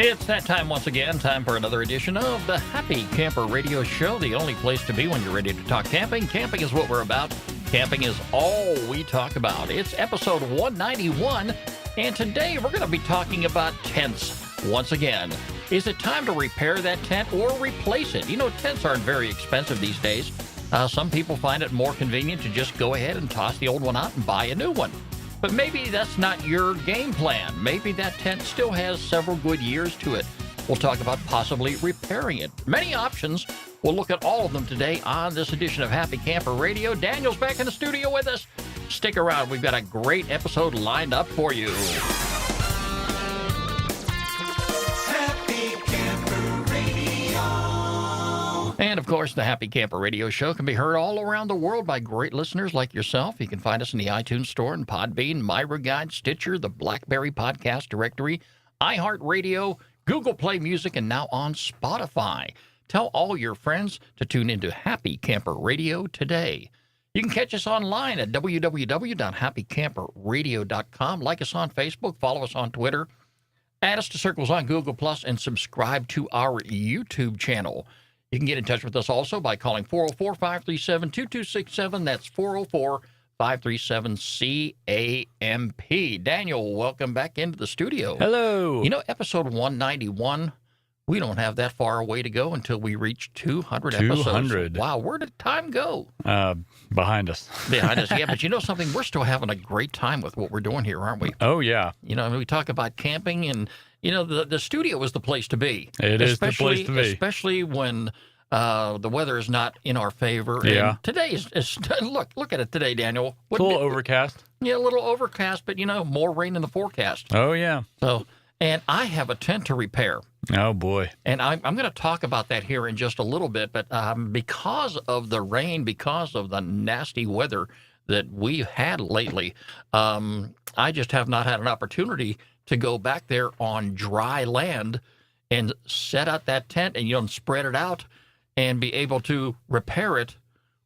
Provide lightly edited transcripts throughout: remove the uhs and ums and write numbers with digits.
It's that time once again, time for another edition of the Happy Camper Radio Show, the only place to be when you're ready to talk camping. Camping is what we're about. Camping is all we talk about. It's episode 191, and today we're going to be talking about tents once again. Is it time to repair that tent or replace it? You know, tents aren't very expensive these days. Some people find it more convenient to just go ahead and toss the old one out and buy a new one. But maybe that's not your game plan. Maybe that tent still has several good years to it. We'll talk about possibly repairing it. Many options. We'll look at all of them today on this edition of Happy Camper Radio. Daniel's back in the studio with us. Stick around. We've got a great episode lined up for you. And, of course, the Happy Camper Radio Show can be heard all around the world by great listeners like yourself. You can find us in the iTunes Store and Podbean, MyRaguide, Stitcher, the BlackBerry Podcast Directory, iHeartRadio, Google Play Music, and now on Spotify. Tell all your friends to tune into Happy Camper Radio today. You can catch us online at www.happycamperradio.com. Like us on Facebook, follow us on Twitter, add us to circles on Google+, and subscribe to our YouTube channel. You can get in touch with us also by calling 404-537-2267. That's 404-537-CAMP. Daniel, welcome back into the studio. Hello. You know, episode 191, we don't have that far away to go until we reach 200 episodes. 200. Wow, where did time go? Behind us. Behind us, yeah. But you know something? We're still having a great time with what we're doing here, aren't we? Oh, yeah. You know, we talk about camping and... You know, the studio is the place to be. It is the place to be. Especially when the weather is not in our favor. Yeah. And today is look at it today, Daniel. It's a little overcast. Yeah, a little overcast, but, you know, more rain in the forecast. Oh, yeah. So, and I have a tent to repair. Oh, boy. And I'm going to talk about that here in just a little bit. But because of the rain, because of the nasty weather that we've had lately, I just have not had an opportunity to go back there on dry land and set out that tent and, you know, spread it out and be able to repair it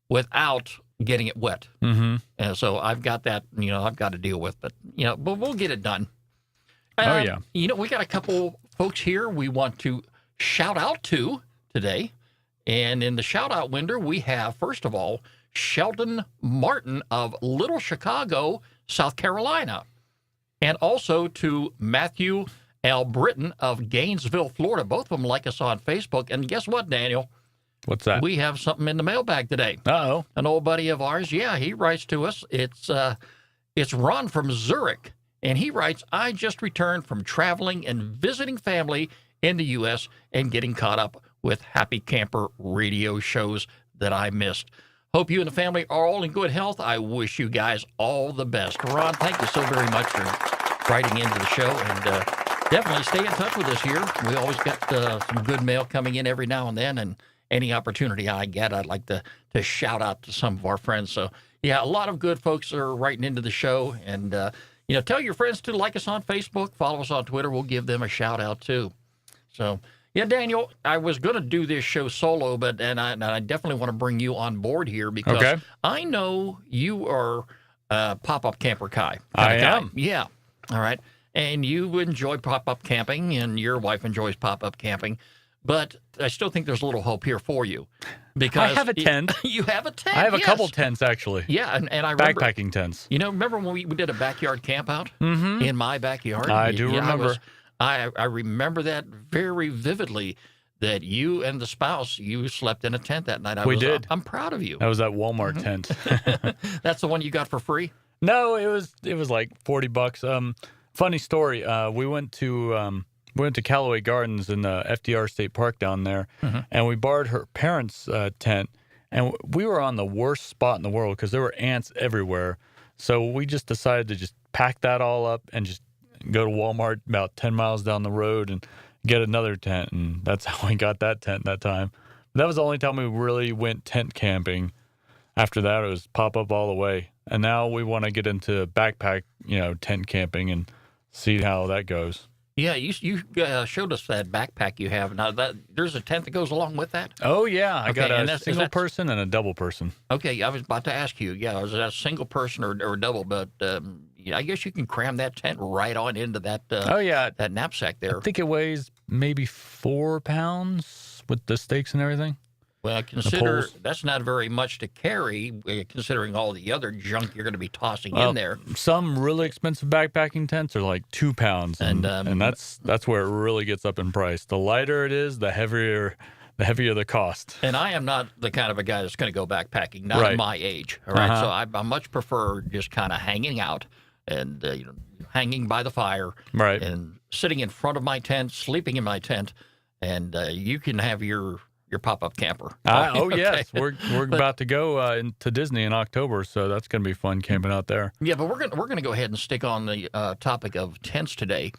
without getting it wet. Mm-hmm. And so I've got that, you know, I've got to deal with, but, you know, but we'll get it done. Oh, yeah. You know, we got a couple folks here we want to shout out to today. And in the shout out window, we have, first of all, Sheldon Martin of Little Chicago, South Carolina. And also to Matthew L. Britton of Gainesville, Florida. Both of them like us on Facebook. And guess what, Daniel? What's that? We have something in the mailbag today. Uh-oh. An old buddy of ours, yeah, he writes to us. It's Ron from Zurich. And he writes, I just returned from traveling and visiting family in the U.S. and getting caught up with Happy Camper Radio shows that I missed. Hope you and the family are all in good health. I wish you guys all the best. Ron, thank you so very much for writing into the show. And definitely stay in touch with us here. We always got some good mail coming in every now and then. And any opportunity I get, I'd like to shout out to some of our friends. So, yeah, a lot of good folks are writing into the show. And, you know, tell your friends to like us on Facebook, follow us on Twitter. We'll give them a shout out, too. So, yeah, Daniel, I was going to do this show solo, but I definitely want to bring you on board here because I know you are pop-up camper guy. I am. Yeah. All right. And you enjoy pop-up camping, and your wife enjoys pop-up camping. But I still think there's a little hope here for you. Because I have a tent. You have a tent, I have a yes. couple tents, actually. Yeah, and I remember... Backpacking tents. You know, remember when we did a backyard camp out? Mm-hmm. In my backyard? I do remember. I remember that very vividly, that you and the spouse, you slept in a tent that night. We did. I'm proud of you. That was that Walmart tent. That's the one you got for free? No, it was like $40. Funny story. We went to Callaway Gardens in the FDR State Park down there, and we borrowed her parents' tent, and we were on the worst spot in the world because there were ants everywhere. So we just decided to just pack that all up and just go to Walmart about 10 miles down the road and get another tent, and that's how we got that tent that time. That was the only time we really went tent camping. After that, it was pop up all the way. And now we want to get into backpack, tent camping and see how that goes. Yeah, you showed us that backpack you have. Now, there's a tent that goes along with that? Oh, yeah. I got a single person and a double person. Okay, I was about to ask you. Yeah, is that a single person or double? But, I guess you can cram that tent right on into that Oh yeah, that knapsack there. I think it weighs maybe 4 pounds with the stakes and everything. Well, consider poles. that's not very much to carry, considering all the other junk you're going to be tossing Well, in there. some really expensive backpacking tents are like 2 pounds, and that's where it really gets up in price. The lighter it is, the heavier the cost. And I am not the kind of a guy that's going to go backpacking, not Right. at my age. All right, so Uh-huh. I much prefer just kind of hanging out and hanging by the fire, Right. and sitting in front of my tent, sleeping in my tent, and you can have your pop-up camper. Oh Okay. yes, we're about to go to Disney in October, so that's going to be fun camping out there. Yeah, but we're gonna go ahead and stick on the topic of tents today.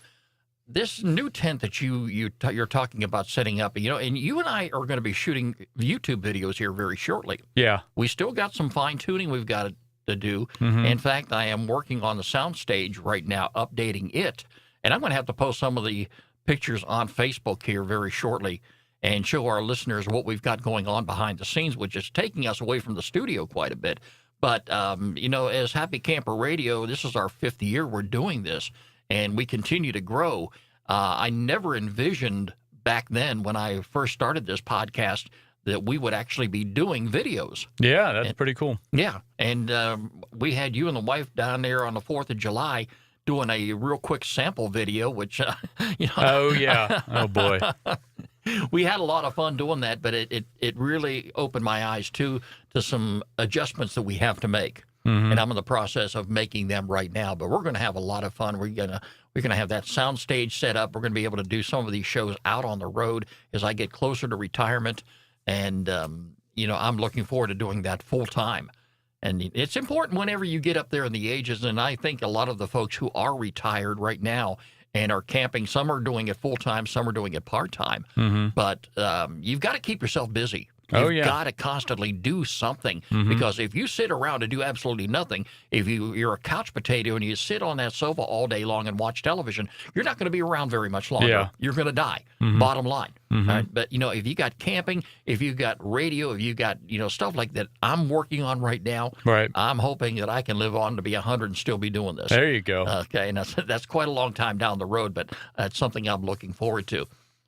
This new tent that you're talking about setting up, and you and I are going to be shooting YouTube videos here very shortly. Yeah. We still got some fine tuning we've got to do. Mhm. In fact, I am working on the soundstage right now, updating it, and I'm going to have to post some of the pictures on Facebook here very shortly and show our listeners what we've got going on behind the scenes, which is taking us away from the studio quite a bit. But, as Happy Camper Radio, this is our 5th year we're doing this, and we continue to grow. I never envisioned back then when I first started this podcast that we would actually be doing videos. Yeah, that's pretty cool. Yeah, and we had you and the wife down there on the 4th of July doing a real quick sample video, which, Oh yeah. Oh boy. we had a lot of fun doing that, but it really opened my eyes to some adjustments that we have to make. Mhm. And I'm in the process of making them right now. But we're going to have a lot of fun. We're gonna have that sound stage set up. We're going to be able to do some of these shows out on the road as I get closer to retirement. And I'm looking forward to doing that full time. And it's important whenever you get up there in the ages. And I think a lot of the folks who are retired right now and are camping, some are doing it full time, some are doing it part time. Mhm. But you've got to keep yourself busy. Oh, You've yeah. got to constantly do something, Mhm. because if you sit around and do absolutely nothing, if you're a couch potato and you sit on that sofa all day long and watch television, you're not going to be around very much longer. Yeah. You're going to die. Mhm. Bottom line. Mhm. All right? But if you got camping, if you got radio, if you got stuff like that, I'm working on right now. Right. I'm hoping that I can live on to be 100 and still be doing this. There you go. Okay, and that's quite a long time down the road, but that's something I'm looking forward to.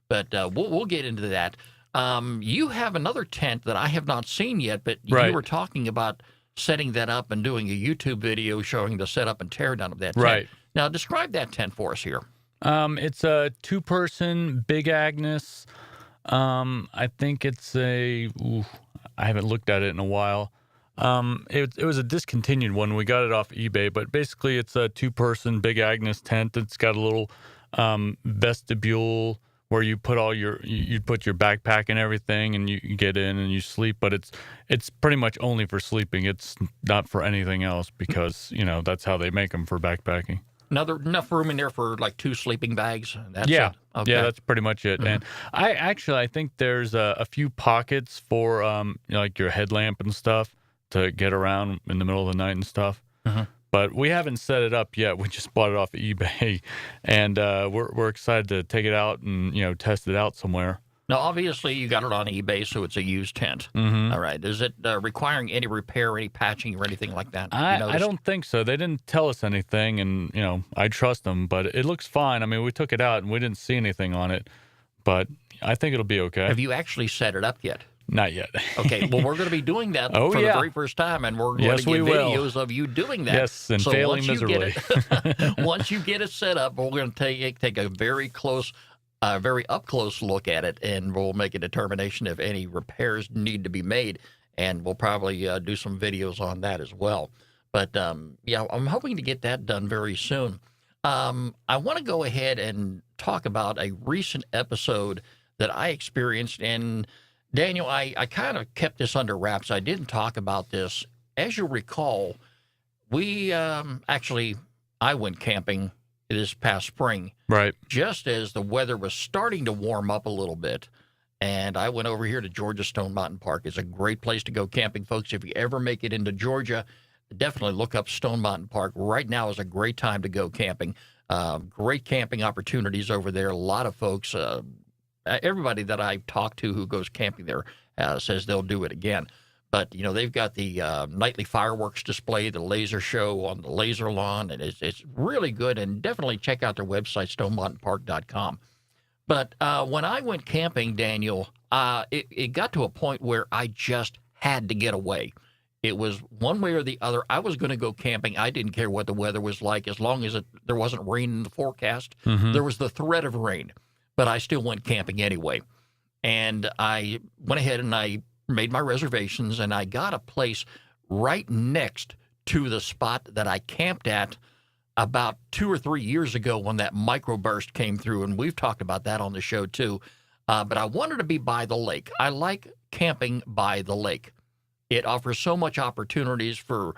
But we'll get into that. You have another tent that I have not seen yet, but Right. you were talking about setting that up and doing a YouTube video showing the setup and tear down of that tent. Right. Now, describe that tent for us here. It's a 2-person Big Agnes. I think it's I haven't looked at it in a while. It was a discontinued one. We got it off eBay, but basically it's a 2-person Big Agnes tent. It's got a little vestibule where you put you put your backpack and everything, and you get in and you sleep. But it's pretty much only for sleeping. It's not for anything else because that's how they make them for backpacking. Enough room in there for like 2 sleeping bags. That's Yeah. it. Okay. Yeah, that's pretty much it. And I think there's a few pockets for like your headlamp and stuff to get around in the middle of the night and stuff. Mhm. But we haven't set it up yet. We just bought it off of eBay, and we're excited to take it out and test it out somewhere. Now, obviously, you got it on eBay, so it's a used tent. Mm-hmm. All right. Is it requiring any repair, any patching, or anything like that? You I noticed? don't think so. They didn't tell us anything, and I trust them. But it looks fine. I mean, we took it out and we didn't see anything on it, but I think it'll be okay. Have you actually set it up yet? Not yet. Okay, well, we're going to be doing that Oh, for yeah. the very first time, and we're going Yes, to we get will. videos of you doing that. Yes, and failing once you get miserably. it- once you get it set up, we're going to take a very up close look at it, and we'll make a determination if any repairs need to be made, and we'll probably do some videos on that as well. But yeah, I'm hoping to get that done very soon. I want to go ahead and talk about a recent episode that I experienced. And Daniel, I kind of kept this under wraps. I didn't talk about this. As you recall, we I went camping this past spring, Right. just as the weather was starting to warm up a little bit. And I went over here to Georgia Stone Mountain Park. It's a great place to go camping, folks. If you ever make it into Georgia, definitely look up Stone Mountain Park. Right now is a great time to go camping. Great camping opportunities over there. A lot of folks, everybody that I've talked to who goes camping there says they'll do it again. But, they've got the nightly fireworks display, the laser show on the laser lawn, and it's really good. And definitely check out their website, stonemountainpark.com. But when I went camping, Daniel, it got to a point where I just had to get away. It was one way or the other. I was going to go camping. I didn't care what the weather was like as long as there wasn't rain in the forecast. There was the threat of rain, but I still went camping anyway. And I went ahead and I made my reservations, and I got a place right next to the spot that I camped at about 2 or 3 years ago when that microburst came through, and we've talked about that on the show too. But I wanted to be by the lake. I like camping by the lake. It offers so much opportunities for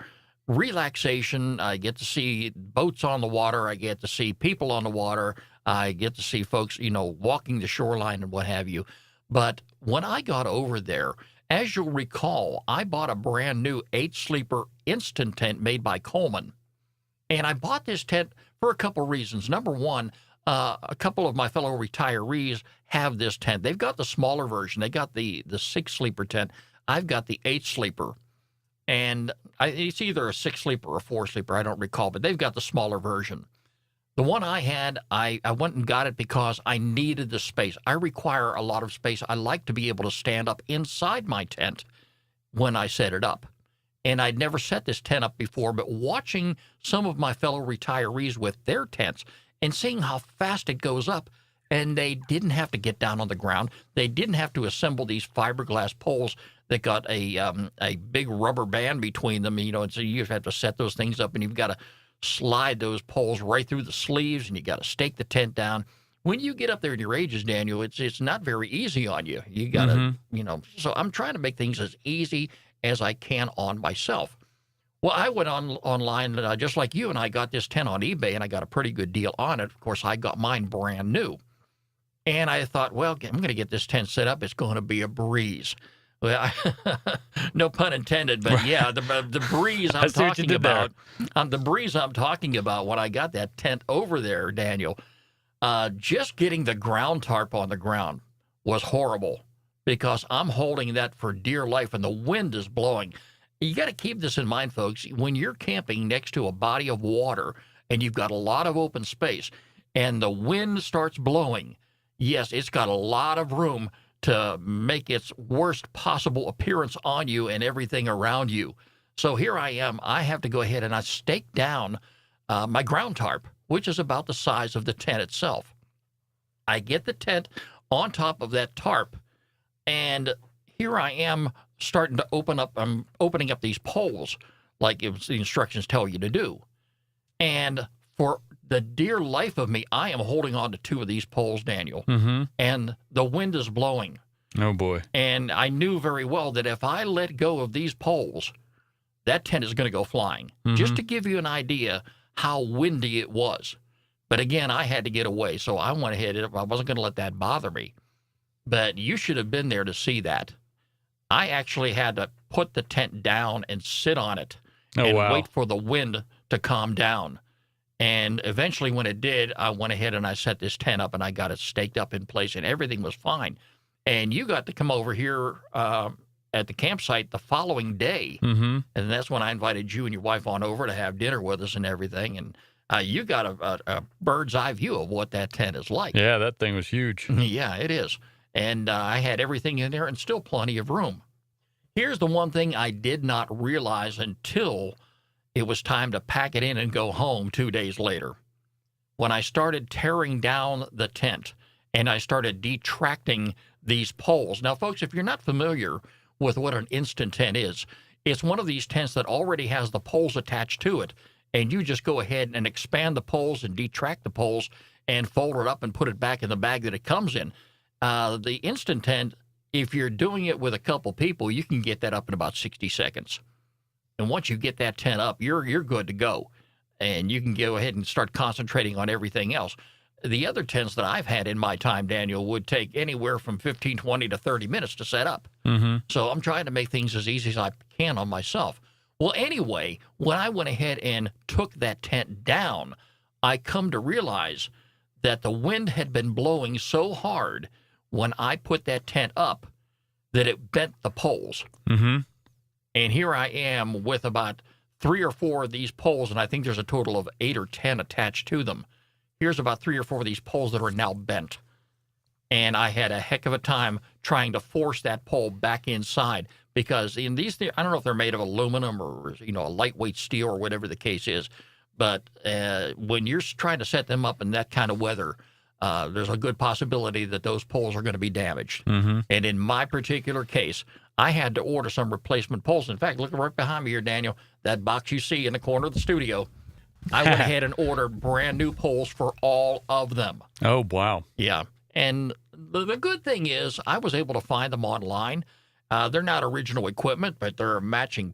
relaxation. I get to see boats on the water. I get to see people on the water. I get to see folks, walking the shoreline and what have you. But when I got over there, as you'll recall, I bought a brand new 8-sleeper instant tent made by Coleman. And I bought this tent for a couple of reasons. Number one, a couple of my fellow retirees have this tent. They've got the smaller version. They got the 6-sleeper tent. I've got the 8-sleeper. And it's either a 6-sleeper or a 4-sleeper. I don't recall, but they've got the smaller version. The one I had, I went and got it because I needed the space. I require a lot of space. I like to be able to stand up inside my tent when I set it up. And I'd never set this tent up before, but watching some of my fellow retirees with their tents and seeing how fast it goes up, and they didn't have to get down on the ground. They didn't have to assemble these fiberglass poles that got a big rubber band between them, and so you have to set those things up, and you've got to slide those poles right through the sleeves, and you got to stake the tent down. When you get up there in your ages, Daniel, it's not very easy on you. You got to, so I'm trying to make things as easy as I can on myself. Well, I went online, just like you, and I got this tent on eBay, and I got a pretty good deal on it. Of course, I got mine brand new. And I thought, well, I'm going to get this tent set up. It's going to be a breeze. Well, no pun intended, but yeah, the breeze I'm talking about, the breeze I'm talking about when I got that tent over there, Daniel, just getting the ground tarp on the ground was horrible because I'm holding that for dear life and the wind is blowing. You got to keep this in mind, folks. When you're camping next to a body of water and you've got a lot of open space and the wind starts blowing, yes, it's got a lot of room to make its worst possible appearance on you and everything around you. So here I am. I have to go ahead and I stake down my ground tarp, which is about the size of the tent itself. I get the tent on top of that tarp, and here I am starting to open up. I'm opening up these poles like the instructions tell you to do. And for the dear life of me, I am holding on to 2 of these poles, Daniel, and the wind is blowing. Oh, boy. And I knew very well that if I let go of these poles, that tent is going to go flying. Just to give you an idea how windy it was. But again, I had to get away, so I went ahead. I wasn't going to let that bother me. But you should have been there to see that. I actually had to put the tent down and sit on it and wait for the wind to calm down. And eventually when it did, I went ahead and I set this tent up and I got it staked up in place and everything was fine. And you got to come over here at the campsite the following day. And that's when I invited you and your wife on over to have dinner with us and everything. And you got a bird's eye view of what that tent is like. Yeah, that thing was huge. Yeah, it is. And I had everything in there and still plenty of room. Here's the one thing I did not realize until it was time to pack it in and go home 2 days later. When I started tearing down the tent and I started detracting these poles. Now, folks, if you're not familiar with what an instant tent is, it's one of these tents that already has the poles attached to it, and you just go ahead and expand the poles and detract the poles and fold it up and put it back in the bag that it comes in. The instant tent, if you're doing it with a couple people, you can get that up in about 60 seconds. And once you get that tent up, you're good to go. And you can go ahead and start concentrating on everything else. The other tents that I've had in my time, Daniel, would take anywhere from 15, 20 to 30 minutes to set up. So I'm trying to make things as easy as I can on myself. Well, anyway, when I went ahead and took that tent down, I come to realize that the wind had been blowing so hard when I put that tent up that it bent the poles. And here I am with about 3 or 4 of these poles, and I think there's a total of 8 or 10 attached to them. Here's about 3 or 4 of these poles that are now bent. And I had a heck of a time trying to force that pole back inside, because in these, I don't know if they're made of aluminum or, a lightweight steel or whatever the case is, but when you're trying to set them up in that kind of weather, there's a good possibility that those poles are going to be damaged. Mm-hmm. And in my particular case, I had to order some replacement poles. In fact, look right behind me here, Daniel, that box you see in the corner of the studio. I went ahead and ordered brand new poles for all of them. Oh, wow. Yeah. And the good thing is I was able to find them online. They're not original equipment, but they're matching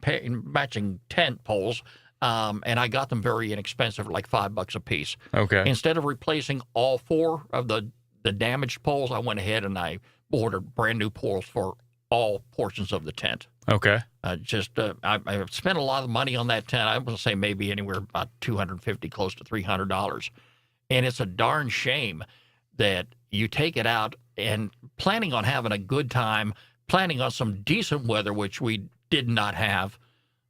tent poles. And I got them very inexpensive, like $5 a piece. Okay. Instead of replacing all 4 of the damaged poles, I went ahead and I ordered brand new poles for all portions of the tent. Okay. I spent a lot of money on that tent. I would say maybe anywhere about $250, close to $300. And it's a darn shame that you take it out and planning on having a good time, planning on some decent weather, which we did not have.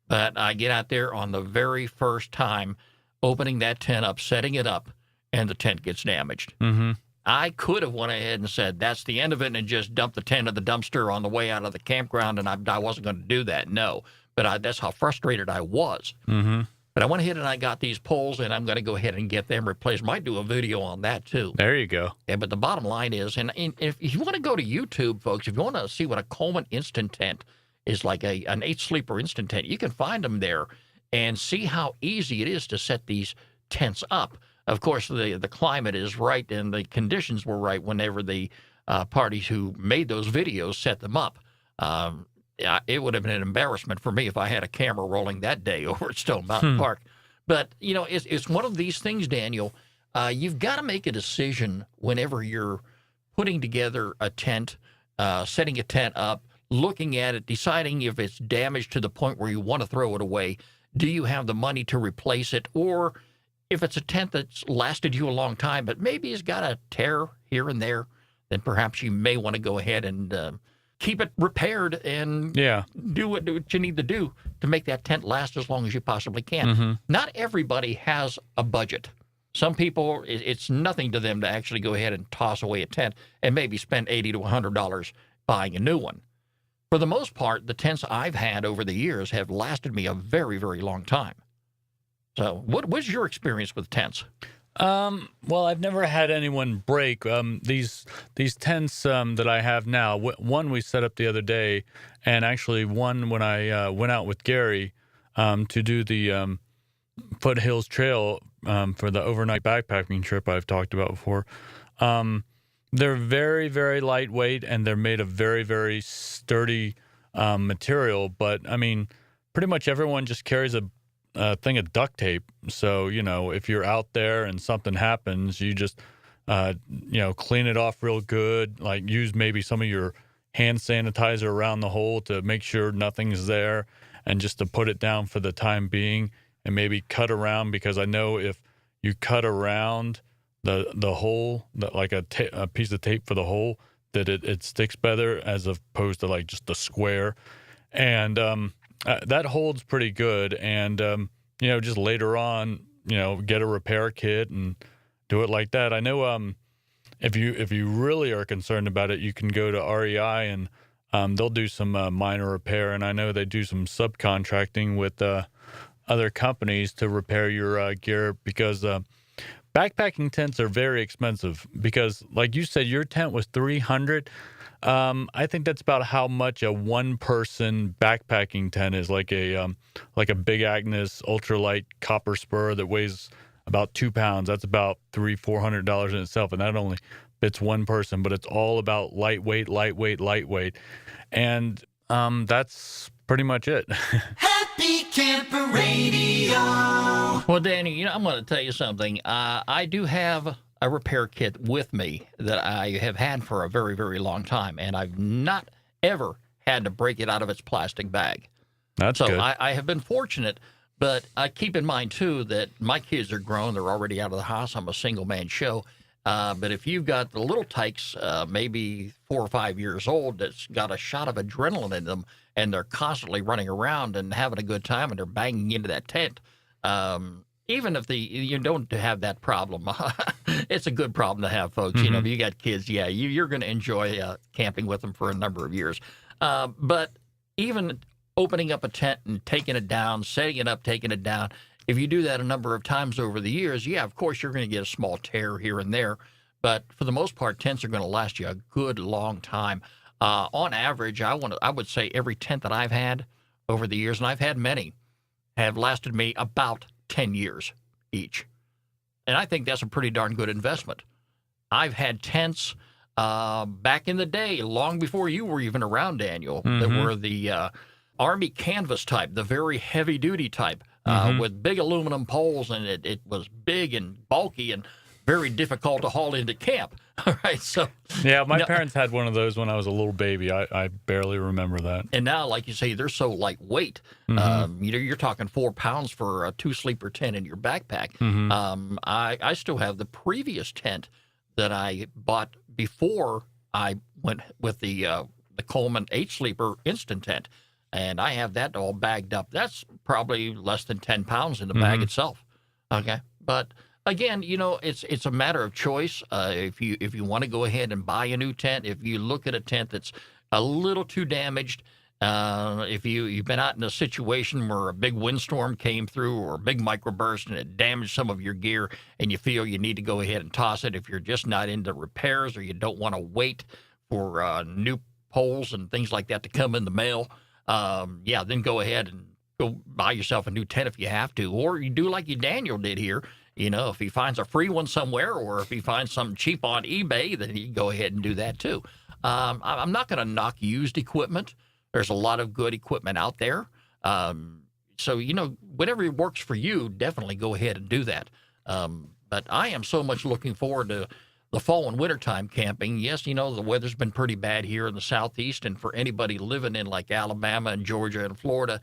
But I get out there on the very first time, opening that tent up, setting it up, and the tent gets damaged. Mm-hmm. I could have went ahead and said, that's the end of it, and just dumped the tent in the dumpster on the way out of the campground, and I wasn't going to do that, no. But that's how frustrated I was. Mm-hmm. But I went ahead and I got these poles, and I'm going to go ahead and get them replaced. Might do a video on that, too. There you go. Yeah, but the bottom line is, and if you want to go to YouTube, folks, if you want to see what a Coleman instant tent is like, an 8-sleeper instant tent, you can find them there and see how easy it is to set these tents up. Of course, the climate is right and the conditions were right whenever the parties who made those videos set them up. It would have been an embarrassment for me if I had a camera rolling that day over at Stone Mountain Park. But, it's one of these things, Daniel. You've got to make a decision whenever you're putting together a tent, setting a tent up, looking at it, deciding if it's damaged to the point where you want to throw it away. Do you have the money to replace it? Or if it's a tent that's lasted you a long time, but maybe it's got a tear here and there, then perhaps you may want to go ahead and keep it repaired and do what you need to do to make that tent last as long as you possibly can. Mm-hmm. Not everybody has a budget. Some people, it's nothing to them to actually go ahead and toss away a tent and maybe spend $80 to $100 buying a new one. For the most part, the tents I've had over the years have lasted me a very, very long time. So what's your experience with tents? Well, I've never had anyone break. These tents that I have now, one we set up the other day, and actually one when I went out with Gary to do the Foothills Trail for the overnight backpacking trip I've talked about before. They're very, very lightweight, and they're made of very, very sturdy material. But, I mean, pretty much everyone just carries a thing of duct tape. So, if you're out there and something happens, you just, clean it off real good. Like, use maybe some of your hand sanitizer around the hole to make sure nothing's there, and just to put it down for the time being, and maybe cut around, because I know if you cut around the hole, like a piece of tape for the hole, that it sticks better as opposed to like just a square. And that holds pretty good. And, just later on, get a repair kit and do it like that. I know if you really are concerned about it, you can go to REI and they'll do some minor repair. And I know they do some subcontracting with other companies to repair your gear, because backpacking tents are very expensive, because like you said, your tent was $300. I think that's about how much a one-person backpacking tent is, like a Big Agnes ultralight copper spur that weighs about 2 pounds. That's about $400 in itself, and that only fits one person. But it's all about lightweight, and that's pretty much it. Happy Camper Radio. Well, Danny, I'm going to tell you something. I do have a repair kit with me that I have had for a very, very long time, and I've not ever had to break it out of its plastic bag. That's so good. I have been fortunate, but I keep in mind, too, that my kids are grown. They're already out of the house. I'm a single-man show. But if you've got the little tykes, maybe 4 or 5 years old, that's got a shot of adrenaline in them, and they're constantly running around and having a good time, and they're banging into that tent, even if you don't have that problem, it's a good problem to have, folks. You know, if you got kids, yeah, you're going to enjoy camping with them for a number of years. But even opening up a tent and taking it down, setting it up, taking it down, if you do that a number of times over the years, yeah, of course, you're going to get a small tear here and there. But for the most part, tents are going to last you a good long time. On average, I would say every tent that I've had over the years, and I've had many, have lasted me about 10 years each. And I think that's a pretty darn good investment. I've had tents back in the day, long before you were even around, Daniel, that were the Army canvas type, the very heavy-duty type, with big aluminum poles, and it was big and bulky and very difficult to haul into camp. All right, so yeah, my parents had one of those when I was a little baby. I barely remember that. And now, like you say, they're so lightweight. You're talking 4 pounds for a 2-sleeper tent in your backpack. I still have the previous tent that I bought before I went with the Coleman 8-sleeper instant tent, and I have that all bagged up. That's probably less than 10 pounds in the bag itself. Okay, but again, you know, it's a matter of choice. If you want to go ahead and buy a new tent, if you look at a tent that's a little too damaged, if you've been out in a situation where a big windstorm came through or a big microburst and it damaged some of your gear, and you feel you need to go ahead and toss it, if you're just not into repairs or you don't want to wait for new poles and things like that to come in the mail, then go ahead and go buy yourself a new tent if you have to, or you do like Daniel did here. You know, if he finds a free one somewhere, or if he finds something cheap on eBay, then he can go ahead and do that too. I'm not going to knock used equipment. There's a lot of good equipment out there. So, you know, whatever works for you, definitely go ahead and do that. But I am so much looking forward to the fall and wintertime camping. Yes, you know, the weather's been pretty bad here in the Southeast, and for anybody living in like Alabama and Georgia and Florida,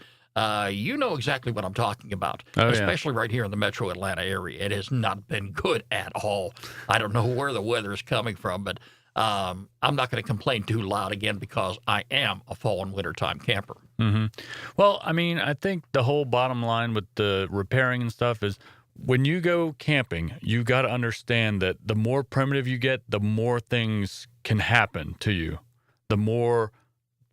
you know exactly what I'm talking about, especially right here in the metro Atlanta area. It has not been good at all. I don't know where the weather is coming from, but I'm not going to complain too loud again because I am a fall and wintertime camper. Well, I mean, I think the whole bottom line with the repairing and stuff is when you go camping, you got to understand that the more primitive you get, the more things can happen to you. The more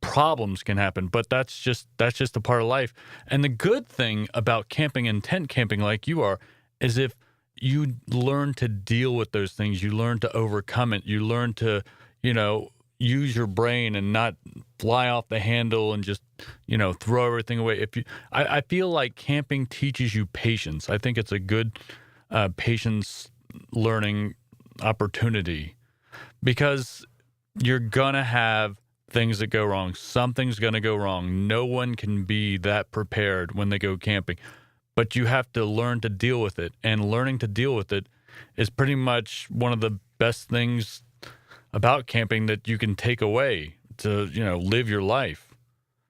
problems can happen, but that's just a part of life. And the good thing about camping and tent camping like you are is if you learn to deal with those things, you learn to overcome it, you learn to, you know, use your brain and not fly off the handle and just, you know, throw everything away. I feel like camping teaches you patience. I think it's a good patience learning opportunity because you're gonna have things that go wrong. Something's going to go wrong. No one can be that prepared when they go camping. But you have to learn to deal with it. And learning to deal with it is pretty much one of the best things about camping that you can take away to, you know, live your life.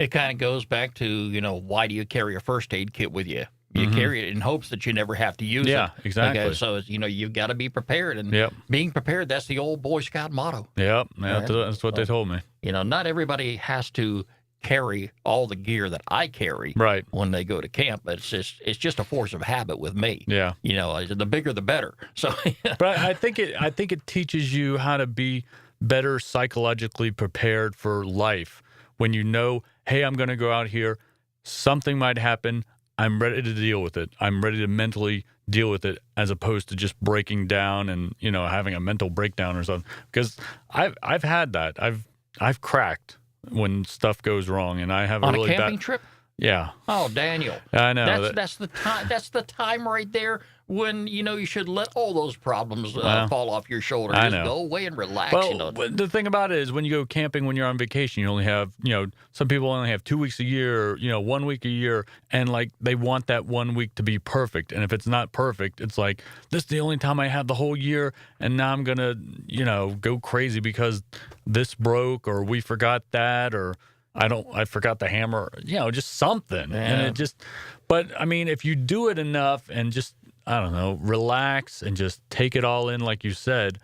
It kind of goes back to, you know, why do you carry a first aid kit with you? You carry it in hopes that you never have to use it. Yeah, exactly. Okay, so, you know, you've got to be prepared. And being prepared, that's the old Boy Scout motto. Yep, that's what they told me. You know, not everybody has to carry all the gear that I carry when they go to camp. It's just a force of habit with me. Yeah. You know, the bigger the better. So, but I think it teaches you how to be better psychologically prepared for life. When you know, hey, I'm going to go out here, something might happen. I'm ready to deal with it. I'm ready to mentally deal with it as opposed to just breaking down and, you know, having a mental breakdown or something. Because I've had that. I've cracked when stuff goes wrong, and I have on a really a camping trip. Yeah. Oh, Daniel. I know. That's the time. That's the time right there when, you know, you should let all those problems fall off your shoulders. I Just know. go away and relax. Well, you know. The thing about it is when you go camping, when you're on vacation, you only have, you know, some people only have 2 weeks a year, or, you know, 1 week a year. And like they want that 1 week to be perfect. And if it's not perfect, it's like, this is the only time I have the whole year. And now I'm going to, you know, go crazy because this broke or we forgot that or I forgot the hammer, you know, just something. Yeah. And it just, but I mean, if you do it enough and just I don't know, relax and just take it all in, like you said,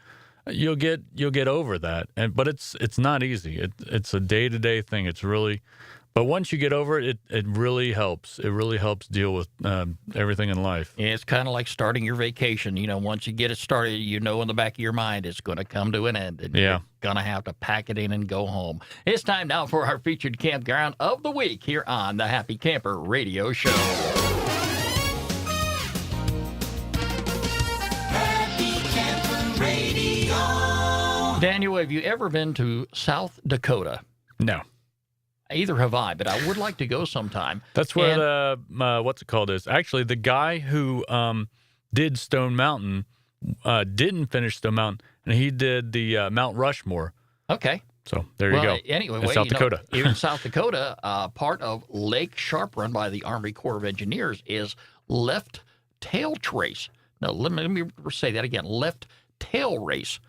you'll get over that. But it's not easy. It's a day-to-day thing. It's really, but once you get over it, it really helps. It really helps deal with everything in life. Yeah, it's kind of like starting your vacation. Once you get it started, in the back of your mind it's going to come to an end. And you're going to have to pack it in and go home. It's time now for our featured campground of the week here on the Happy Camper Radio Show. Happy Camper Radio. Daniel, have you ever been to South Dakota? No. Either have I, but I would like to go sometime. That's where the what's it called is. Actually, the guy who did Stone Mountain didn't finish Stone Mountain, and he did the Mount Rushmore. Okay. So there you go. Anyway, in South Dakota. Even in South Dakota, part of Lake Sharp, run by the Army Corps of Engineers, is Left Tail Trace. Now, let me say that again. Left Tail Race.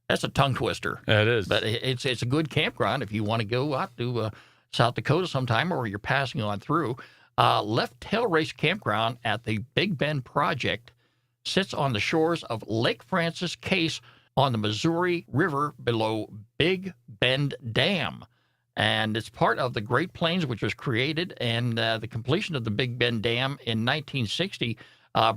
That's a tongue twister. Yeah, it is. But it's a good campground if you want to go out to South Dakota sometime, or you're passing on through. Left Tail Race Campground at the Big Bend Project sits on the shores of Lake Francis Case on the Missouri River below Big Bend Dam. And it's part of the Great Plains, which was created, and the completion of the Big Bend Dam in 1960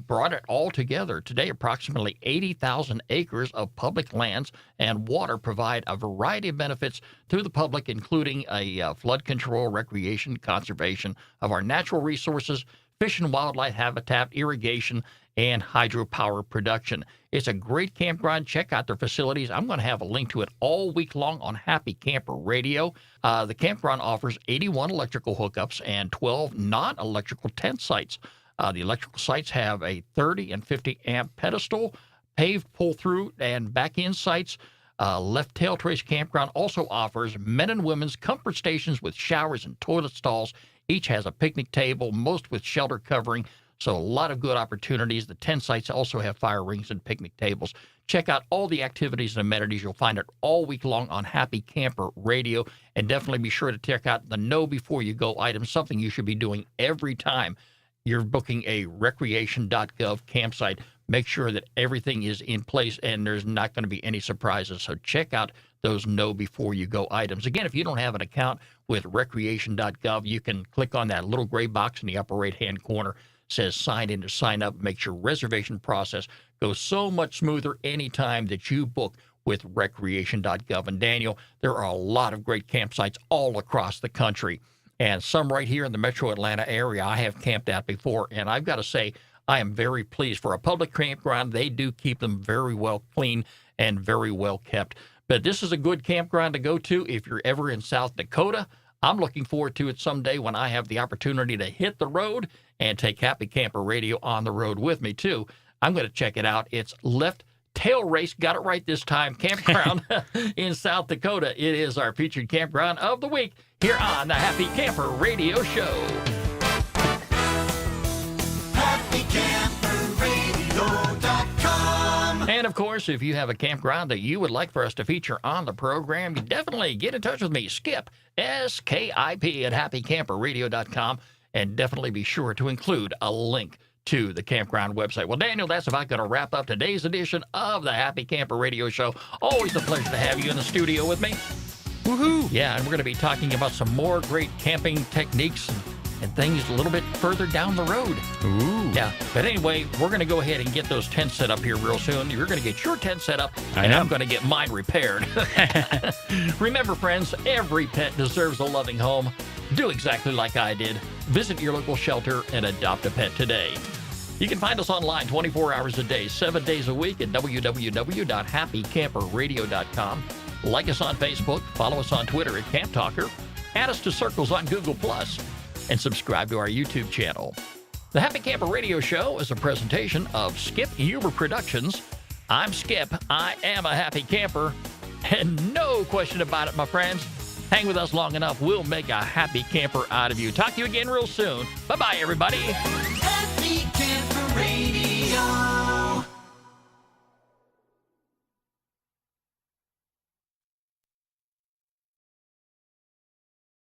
brought it all together. Today, approximately 80,000 acres of public lands and water provide a variety of benefits to the public, including a flood control, recreation, conservation of our natural resources, fish and wildlife habitat, irrigation, and hydropower production. It's a great campground. Check out their facilities. I'm going to have a link to it all week long on Happy Camper Radio. The campground offers 81 electrical hookups and 12 non-electrical tent sites. The electrical sites have a 30 and 50 amp pedestal, paved pull-through and back-in sites. Left Tail Trace Campground also offers men and women's comfort stations with showers and toilet stalls. Each has a picnic table, most with shelter covering, so a lot of good opportunities. The tent sites also have fire rings and picnic tables. Check out all the activities and amenities. You'll find it all week long on Happy Camper Radio. And definitely be sure to check out the Know Before You Go items, something you should be doing every time you're booking a recreation.gov campsite. Make sure that everything is in place and there's not going to be any surprises. So check out those Know Before You Go items. Again, if you don't have an account with recreation.gov, you can click on that little gray box in the upper right-hand corner. It says sign in to sign up. Makes your reservation process go so much smoother anytime that you book with recreation.gov. And Daniel, there are a lot of great campsites all across the country. And some right here in the metro Atlanta area. I have camped out before, and I've got to say, I am very pleased. For a public campground, they do keep them very well clean and very well kept. But this is a good campground to go to if you're ever in South Dakota. I'm looking forward to it someday when I have the opportunity to hit the road and take Happy Camper Radio on the road with me, too. I'm going to check it out. It's Left Tail Race, got it right this time, campground in South Dakota. It is our featured campground of the week here on the Happy Camper Radio Show. HappyCamperRadio.com. And of course, if you have a campground that you would like for us to feature on the program, you definitely get in touch with me, Skip, S-K-I-P, at HappyCamperRadio.com, and definitely be sure to include a link to the campground website. Well, Daniel, that's about going to wrap up today's edition of the Happy Camper Radio Show. Always a pleasure to have you in the studio with me. Woohoo! Yeah, and we're going to be talking about some more great camping techniques and things a little bit further down the road. Ooh. Yeah, but anyway, we're going to go ahead and get those tents set up here real soon. You're going to get your tent set up, and I'm going to get mine repaired. Remember, friends, every pet deserves a loving home. Do exactly like I did. Visit your local shelter and adopt a pet today. You can find us online 24 hours a day, 7 days a week at www.happycamperradio.com. Like us on Facebook, follow us on Twitter at Camp Talker, add us to Circles on Google+, and subscribe to our YouTube channel. The Happy Camper Radio Show is a presentation of Skip Huber Productions. I'm Skip. I am a happy camper. And no question about it, my friends. Hang with us long enough, we'll make a happy camper out of you. Talk to you again real soon. Bye-bye, everybody. Happy Camper